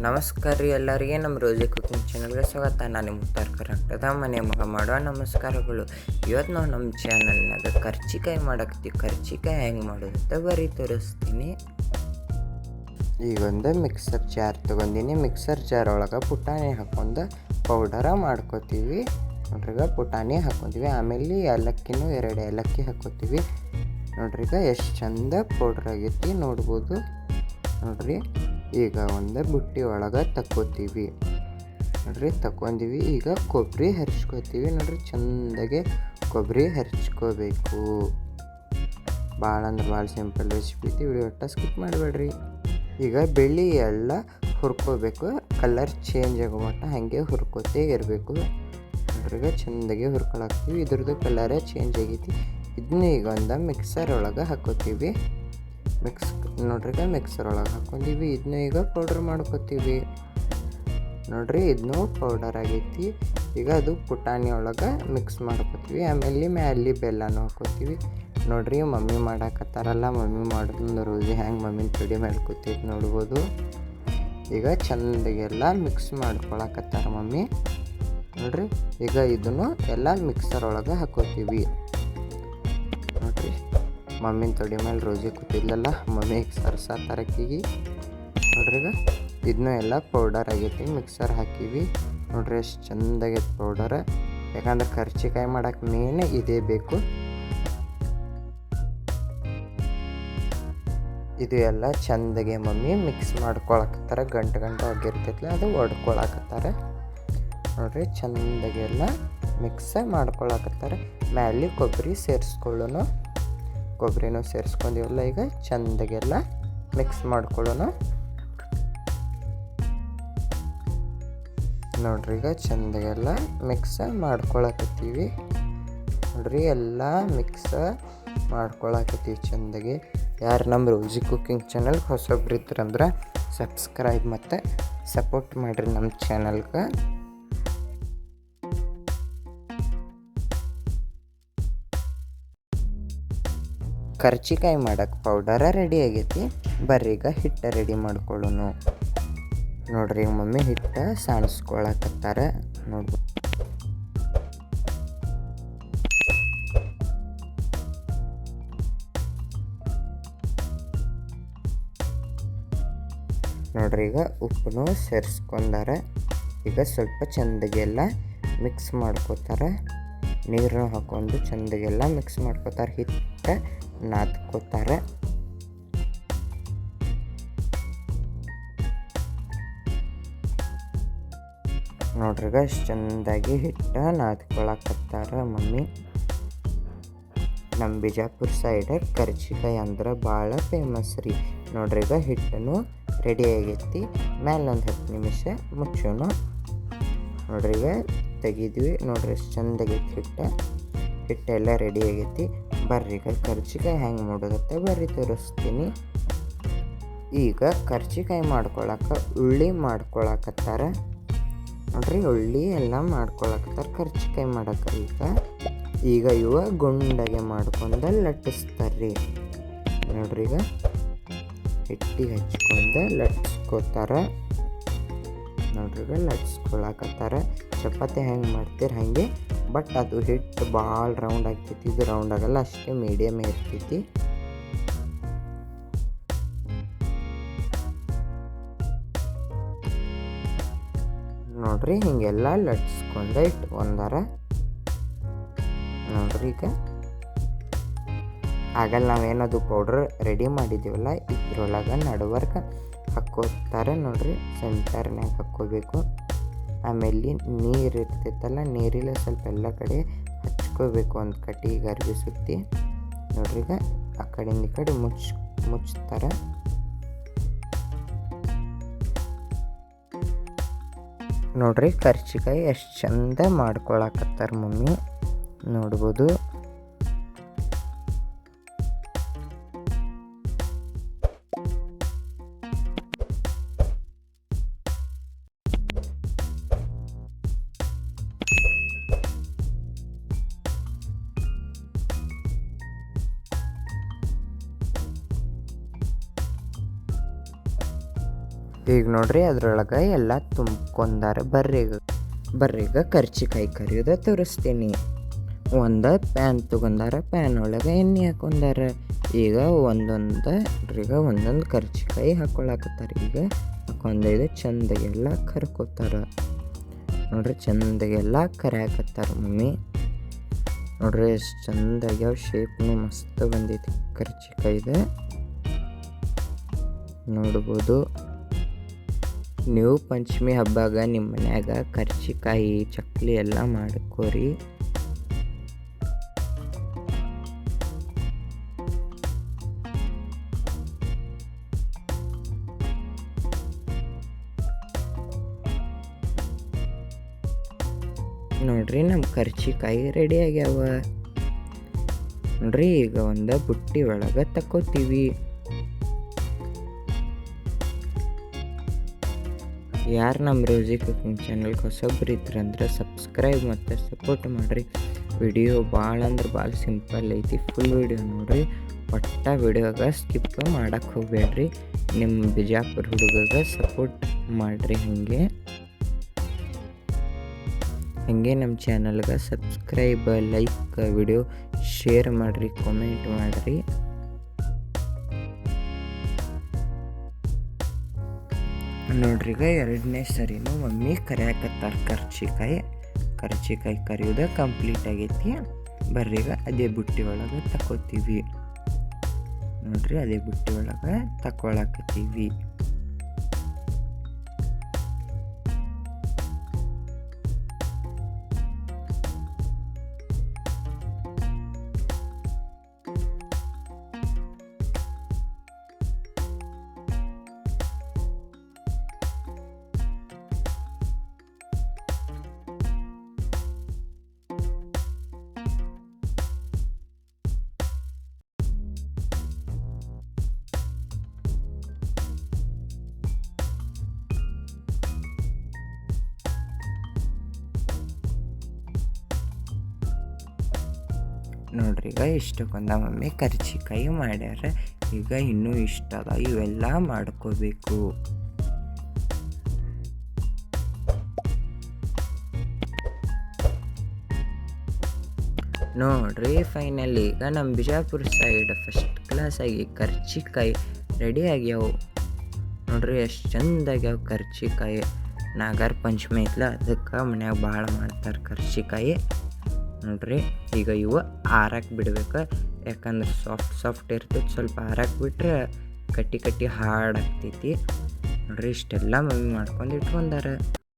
ನಮಸ್ಕಾರ ರೀ ಎಲ್ಲರಿಗೆ ನಮ್ಮ ರೋಜಿ ಕುಕಿಂಗ್ ಚಾನಲ್ಗೆ ಸ್ವಾಗತ. ನಾನು ನಿಮ್ಮ ಕರ್ನಾಟಕದ ಮನೆ ಮಗ ಮಾಡುವ ನಮಸ್ಕಾರಗಳು. ಇವತ್ತು ನಾವು ನಮ್ಮ ಚಾನಲ್ನಾಗ ಕರ್ಚಿಕಾಯಿ ಮಾಡಾಕತ್ತೀವಿ. ಕರ್ಚಿಕಾಯಿ ಹೆಂಗೆ ಮಾಡೋದು ಅಂತ ಬರೀ ತೋರಿಸ್ತೀನಿ. ಈಗೊಂದು ಮಿಕ್ಸರ್ ಜಾರ್ ತೊಗೊಂಡಿನಿ. ಮಿಕ್ಸರ್ ಜಾರ್ ಒಳಗೆ ಪುಟಾಣಿ ಹಾಕೊಂಡು ಪೌಡರ ಮಾಡ್ಕೋತೀವಿ. ನೋಡ್ರಿಗ ಪುಟಾಣಿ ಹಾಕ್ಕೊತೀವಿ. ಆಮೇಲೆ ಏಲಕ್ಕಿನೂ 2 ಏಲಕ್ಕಿ ಹಾಕ್ಕೋತೀವಿ. ನೋಡ್ರಿಗ ಎಷ್ಟು ಚಂದ ಪೌಡ್ರ್ ಆಗೈತಿ ನೋಡ್ಬೋದು. ನೋಡ್ರಿ ಈಗ ಒಂದು ಬುಟ್ಟಿ ಒಳಗೆ ತಕ್ಕೋತೀವಿ. ನೋಡ್ರಿ ತಗೊಂಡಿವಿ. ಈಗ ಕೊಬ್ಬರಿ ಹರ್ಚ್ಕೋತೀವಿ. ನೋಡ್ರಿ ಚಂದಾಗೆ ಕೊಬ್ಬರಿ ಹರ್ಚ್ಕೋಬೇಕು. ಭಾಳ ಅಂದ್ರೆ ಭಾಳ ಸಿಂಪಲ್ ರೆಸಿಪಿ ಐತಿ. ವಿಡಿಯೋ ಒಟ್ಟು ಸ್ಕಿಪ್ ಮಾಡಬೇಡ್ರಿ. ಈಗ ಬೆಳ್ಳಿ ಎಲ್ಲ ಹುರ್ಕೋಬೇಕು. ಕಲರ್ ಚೇಂಜ್ ಆಗೋ ಮಟ್ಟ ಹಾಗೆ ಹುರ್ಕೋತೇ ಇರಬೇಕು. ನೋಡ್ರಿಗ ಚಂದಾಗೆ ಹುರ್ಕೊಳಾಕ್ತೀವಿ. ಇದ್ರದ್ದು ಕಲರೇ ಚೇಂಜ್ ಆಗೈತಿ. ಇದನ್ನ ಈಗ ಒಂದು ಮಿಕ್ಸರ್ ಒಳಗೆ ಹಾಕೋತೀವಿ. ನೋಡ್ರಿ ಮಿಕ್ಸರ್ ಒಳಗೆ ಹಾಕೊಂಡಿವಿ. ಇದನ್ನ ಈಗ ಪೌಡ್ರ್ ಮಾಡ್ಕೋತೀವಿ. ನೋಡ್ರಿ ಇದನ್ನು ಪೌಡರ್ ಆಗೈತಿ. ಈಗ ಅದು ಪುಟಾಣಿ ಒಳಗೆ ಮಿಕ್ಸ್ ಮಾಡ್ಕೋತೀವಿ. ಆಮೇಲೆ ಮ್ಯಾಲೆ ಬೆಲ್ಲನೂ ಹಾಕೋತೀವಿ. ನೋಡ್ರಿ ಮಮ್ಮಿ ಮಾಡಾಕತ್ತಾರಲ್ಲ, ಮಮ್ಮಿ ಮಾಡೋದು ರೋಜಿ ಹೆಂಗೆ ಮಮ್ಮಿನ ತೊಡಿ ಮಾಡ್ಕೋತೈತಿ ನೋಡ್ಬೋದು. ಈಗ ಚಂದಾಗೆಲ್ಲ ಮಿಕ್ಸ್ ಮಾಡ್ಕೊಳಕತ್ತಾರ ಮಮ್ಮಿ. ನೋಡ್ರಿ ಈಗ ಇದನ್ನು ಎಲ್ಲ ಮಿಕ್ಸರ್ ಒಳಗೆ ಹಾಕೋತೀವಿ. ನೋಡ್ರಿ ಮಮ್ಮಿನ ತೊಡಿ ಮೇಲೆ ರೋಜಿ ಕೂತಿದ್ಲಲ್ಲ, ಮಮ್ಮಿಗೆ ಸರ್ಸಾತರಕ್ಕಿಗೆ. ನೋಡ್ರಿ ಈಗ ಇದನ್ನೂ ಎಲ್ಲ ಪೌಡರ್ ಆಗೈತಿ. ಮಿಕ್ಸರ್ ಹಾಕೀವಿ. ನೋಡ್ರಿ ಎಷ್ಟು ಚಂದಾಗೈತಿ ಪೌಡರ್. ಯಾಕಂದ್ರೆ ಕರ್ಚಿಕಾಯಿ ಮಾಡೋಕೆ ಮೇನ್ ಇದೇ ಬೇಕು. ಇದು ಎಲ್ಲ ಚಂದಾಗೆ ಮಮ್ಮಿ ಮಿಕ್ಸ್ ಮಾಡ್ಕೊಳಕತ್ತಾರ. ಗಂಟು ಆಗಿರ್ತೈತಲ್ಲ ಅದು ಒಡ್ಕೊಳಕತ್ತಾರ. ನೋಡ್ರಿ ಚಂದಾಗೆಲ್ಲ ಮಿಕ್ಸ್ ಮಾಡ್ಕೊಳಕತ್ತಾರ. ಮ್ಯಾಲೆ ಕೊಬ್ಬರಿ ಸೇರಿಸ್ಕೊಳ್ಳೋಣ. ಕೊಬ್ಬರಿನೂ ಸೇರಿಸ್ಕೊಂಡಿವಲ್ಲ. ಈಗ ಚಂದಾಗೆಲ್ಲ ಮಿಕ್ಸ್ ಮಾಡ್ಕೊಳ್ಳೋಣ. ನೋಡ್ರಿ ಈಗ ಚಂದಾಗೆಲ್ಲ ಮಿಕ್ಸ್ ಮಾಡ್ಕೊಳಕತ್ತೀವಿ. ನೋಡ್ರಿ ಎಲ್ಲ ಮಿಕ್ಸ್ ಮಾಡ್ಕೊಳಕತ್ತೀವಿ ಚಂದಾಗೆ. ಯಾರು ನಮ್ಮ ರೋಜಿ ಕುಕಿಂಗ್ ಚಾನಲ್ಗೆ ಹೊಸಬ್ರು ಇದ್ರಂದ್ರೆ ಸಬ್ಸ್ಕ್ರೈಬ್ ಮತ್ತು ಸಪೋರ್ಟ್ ಮಾಡಿರಿ ನಮ್ಮ ಚಾನಲ್ಗೆ. ಕರ್ಚಿಕಾಯಿ ಮಾಡೋಕೆ ಪೌಡರ ರೆಡಿ ಆಗೈತಿ. ಬರ್ರಿ ಈಗ ಹಿಟ್ಟು ರೆಡಿ ಮಾಡ್ಕೊಳ್ಳೋಣ. ನೋಡ್ರಿ ಈಗ ಮಮ್ಮಿ ಹಿಟ್ಟು ಸಾಣಿಸ್ಕೊಳಕತ್ತಾರ ನೋಡ್ಬೋದು. ನೋಡ್ರಿ ಈಗ ಉಪ್ಪನ್ನು ಸೇರಿಸ್ಕೊಂಡಾರ. ಈಗ ಸ್ವಲ್ಪ ಚಂದಾಗೆಲ್ಲ ಮಿಕ್ಸ್ ಮಾಡ್ಕೋತಾರೆ. ನೀರನ್ನು ಹಾಕೊಂಡು ಚಂದಾಗೆಲ್ಲ ಮಿಕ್ಸ್ ಮಾಡ್ಕೋತಾರೆ. ಹಿಟ್ಟು ನಾದ್ಕೋತಾರೆ. ನೋಡ್ರಿಗ ಅಷ್ಟು ಚಂದಾಗಿ ಹಿಟ್ಟು ನಾದ್ಕೊಳಕತ್ತಾರ ಮಮ್ಮಿ. ನಮ್ಮ ಬಿಜಾಪುರ ಸೈಡ್ ಕರ್ಜಿಕಾಯಿ ಅಂದ್ರೆ ಭಾಳ ಫೇಮಸ್ ರೀ. ನೋಡ್ರಿಗ ಹಿಟ್ಟನ್ನು ರೆಡಿ ಆಗೈತಿ. ಮೇಲೆ ಒಂದು 10 ನಿಮಿಷ ಮುಚ್ಚೋಣ. ನೋಡ್ರಿಗ ತೆಗಿದ್ವಿ. ನೋಡ್ರಿ ಎಷ್ಟು ಚಂದಾಗೈತಿ ಹಿಟ್ಟೆಲ್ಲ ರೆಡಿ ಆಗೈತಿ. ಬರ್ರಿ ಈಗ ಕರ್ಜಿಕಾಯಿ ಹೆಂಗೆ ಮಾಡೋದತ್ತೆ ಬರ್ರಿ ತೋರಿಸ್ತೀನಿ. ಈಗ ಕರ್ಜಿಕಾಯಿ ಮಾಡ್ಕೊಳಕ್ಕೆ ಉಳ್ಳಿ ಮಾಡ್ಕೊಳಕತ್ತಾರ. ನೋಡ್ರಿ ಉಳ್ಳಿ ಎಲ್ಲ ಮಾಡ್ಕೊಳಕತ್ತಾರ ಕರ್ಜಿಕಾಯಿ ಮಾಡಕ್ಕೆ. ಈಗ ಇವ ಗುಂಡಗೆ ಮಾಡ್ಕೊಂಡು ಲಟ್ಟಿಸ್ತಾರ್ರಿ. ನೋಡ್ರಿ ಈಗ ಹಿಟ್ಟಿಗೆ ಹಚ್ಕೊಂಡು ಲಟ್ಸ್ಕೋತಾರ. ನೋಡ್ರಿ ಈಗ ಲಟ್ಸ್ಕೊಳಕತ್ತಾರ. ಚಪಾತಿ ಹೆಂಗೆ ಮಾಡ್ತೀರಿ ಹಾಗೆ, ಬಟ್ ಅದು ಹಿಟ್ಟು ಭಾಳ ರೌಂಡ್ ಆಗ್ತೈತಿ. ಇದು ರೌಂಡ್ ಆಗಲ್ಲ, ಅಷ್ಟೇ ಮೀಡಿಯಮ್ ಇರ್ತೈತಿ. ನೋಡ್ರಿ ಹಿಂಗೆಲ್ಲ ಲಟ್ಸ್ಕೊಂಡು ಇಟ್ಕೊಂಡಾರ. ನೋಡ್ರಿ ಈಗ ಆಗಲ್ಲ ನಾವೇನದು ಪೌಡ್ರ್ ರೆಡಿ ಮಾಡಿದ್ದೀವಲ್ಲ ಇದ್ರೊಳಗೆ ನಡುವರ್ಗೆ ಹಾಕ್ಕೋತಾರೆ. ನೋಡ್ರಿ ಸೆಂಟರ್ನಾಗ ಹಾಕ್ಕೋಬೇಕು. ಆಮೇಲೆ ನೀರು ಇರ್ತೈತಲ್ಲ, ನೀರಿಲ್ಲ ಸ್ವಲ್ಪ ಎಲ್ಲ ಕಡೆ ಹಚ್ಕೋಬೇಕು. ಒಂದು ಕಟ್ಟಿಗೆ ಅರ್ಬಿ ಸುತ್ತಿ. ನೋಡ್ರಿ ಈಗ ಆ ಕಡೆಯಿಂದ ಈ ಕಡೆ ಮುಚ್ತಾರೆ. ನೋಡ್ರಿ ಕರ್ಚಿಕಾಯಿ ಎಷ್ಟು ಚಂದ ಮಾಡ್ಕೊಳಕತ್ತಾರ ಮಮ್ಮಿ ನೋಡ್ಬೋದು. ಈಗ ನೋಡ್ರಿ ಅದ್ರೊಳಗೆ ಎಲ್ಲ ತುಂಬ್ಕೊಂಡಾರ. ಬರ್ರೀಗ ಕರ್ಚಿಕಾಯಿ ಕರಿಯೋದ ತೋರಿಸ್ತೀನಿ. ಒಂದು ಪ್ಯಾನ್ ತೊಗೊಂಡಾರ, ಪ್ಯಾನ್ ಒಳಗೆ ಎಣ್ಣೆ ಹಾಕೊಂಡಾರ. ಈಗ ಒಂದೊಂದು ಕರ್ಚಿಕಾಯಿ ಹಾಕ್ಕೊಳಕತ್ತಾರ. ಈಗ ಹಾಕೊಂಡೈದು ಚಂದಗೆಲ್ಲ ಕರ್ಕೋತಾರ. ನೋಡ್ರಿ ಚಂದಗೆಲ್ಲ ಕರಿಯಾಕತ್ತಾರ ಮಮ್ಮಿ. ನೋಡ್ರಿ ಎಷ್ಟು ಚಂದಾಗ್ಯಾವ, ಶೇಪ್ನು ಮಸ್ತ್ ಬಂದೈತಿ ಕರ್ಚಿಕಾಯ್ದು ನೋಡ್ಬೋದು. ನೀವು ಪಂಚಮಿ ಹಬ್ಬಾಗ ನಿಮ್ಮ ಮನ್ಯಾಗ ಕರ್ಚಿಕಾಯಿ ಚಕ್ಲಿ ಎಲ್ಲ ಮಾಡ್ಕೋರಿ. ನೋಡ್ರಿ ನಮ್ಮ ಕರ್ಚಿಕಾಯಿ ರೆಡಿ ಆಗ್ಯಾವ. ನೋಡ್ರಿ ಈಗ ಒಂದು ಬುಟ್ಟಿ ಒಳಗೆ ತಕ್ಕೋತೀವಿ. ಯಾರು ನಮ್ಮ ರೋಜಿ ಕುಕಿಂಗ್ ಚಾನಲ್ಗೆ ಹೊಸಬ್ರು ಇದ್ರಂದ್ರೆ ಸಬ್ಸ್ಕ್ರೈಬ್ ಮತ್ತು ಸಪೋರ್ಟ್ ಮಾಡಿರಿ. ವಿಡಿಯೋ ಭಾಳ ಅಂದ್ರೆ ಭಾಳ ಸಿಂಪಲ್ ಐತಿ. ಫುಲ್ ವಿಡಿಯೋ ನೋಡಿರಿ. ಒಟ್ಟ ವಿಡಿಯೋಗೆ ಸ್ಕಿಪ್ ಮಾಡಕ್ಕೆ ಹೋಗಬೇಡ್ರಿ. ನಿಮ್ಮ ಬಿಜಾಪುರ ಹುಡುಗಗೆ ಸಪೋರ್ಟ್ ಮಾಡಿರಿ. ಹಾಗೆ ನಮ್ಮ ಚಾನಲ್ಗೆ ಸಬ್ಸ್ಕ್ರೈಬ್, ಲೈಕ್, ವಿಡಿಯೋ ಶೇರ್ ಮಾಡಿರಿ, ಕಾಮೆಂಟ್ ಮಾಡಿರಿ. ನೋಡ್ರಿ ಈಗ ಎರಡನೇ ಸರಿನೂ ಮಮ್ಮಿ ಕರಿಯಾಕತ್ತಾರ ಕರ್ಚಿಕಾಯಿ ಕರಿಯೋದು ಕಂಪ್ಲೀಟ್ ಆಗೈತಿ. ಬರ್ರೀಗ ಅದೇ ಬುಟ್ಟಿ ಒಳಗೆ ತಕ್ಕೋತೀವಿ. ನೋಡ್ರಿ ಅದೇ ಬುಟ್ಟಿ ಒಳಗೆ ತಕ್ಕೊಳಕತ್ತೀವಿ. ನೋಡ್ರಿ ಈಗ ಇಷ್ಟಕ್ಕೊಂದ ಮಮ್ಮಿ ಕರ್ಚಿಕಾಯಿ ಮಾಡ್ಯಾರ. ಈಗ ಇನ್ನೂ ಇಷ್ಟ ಅದ, ಇವೆಲ್ಲ ಮಾಡ್ಕೋಬೇಕು. ನೋಡ್ರಿ ಫೈನಲ್ ಈಗ ನಮ್ಮ ಬಿಜಾಪುರ ಸೈಡ್ ಫಸ್ಟ್ ಕ್ಲಾಸಾಗಿ ಕರ್ಚಿಕಾಯಿ ರೆಡಿ ಆಗ್ಯಾವ. ನೋಡ್ರಿ ಎಷ್ಟು ಚಂದಾಗ್ಯಾವ ಕರ್ಚಿಕಾಯಿ. ನಾಗರ ಪಂಚಮಿ ಐತ್ಲ, ಅದಕ್ಕೆ ಮನ್ಯಾಗ ಭಾಳ ಮಾಡ್ತಾರೆ ಕರ್ಚಿಕಾಯಿ. ನೋಡ್ರಿ ಈಗ ಇವು ಆರಕ್ಕೆ ಬಿಡ್ಬೇಕು, ಯಾಕಂದ್ರೆ ಸಾಫ್ಟ್ ಇರ್ತೈತಿ. ಸ್ವಲ್ಪ ಆರಕ್ಕೆ ಬಿಟ್ರೆ ಕಟ್ಟಿ ಹಾರ್ಡ್ ಆಗ್ತೈತಿ. ನೋಡ್ರಿ ಇಷ್ಟೆಲ್ಲ ಮಮ್ಮಿ ಮಾಡ್ಕೊಂಡು ಇಟ್ಕೊಂಡಾರ.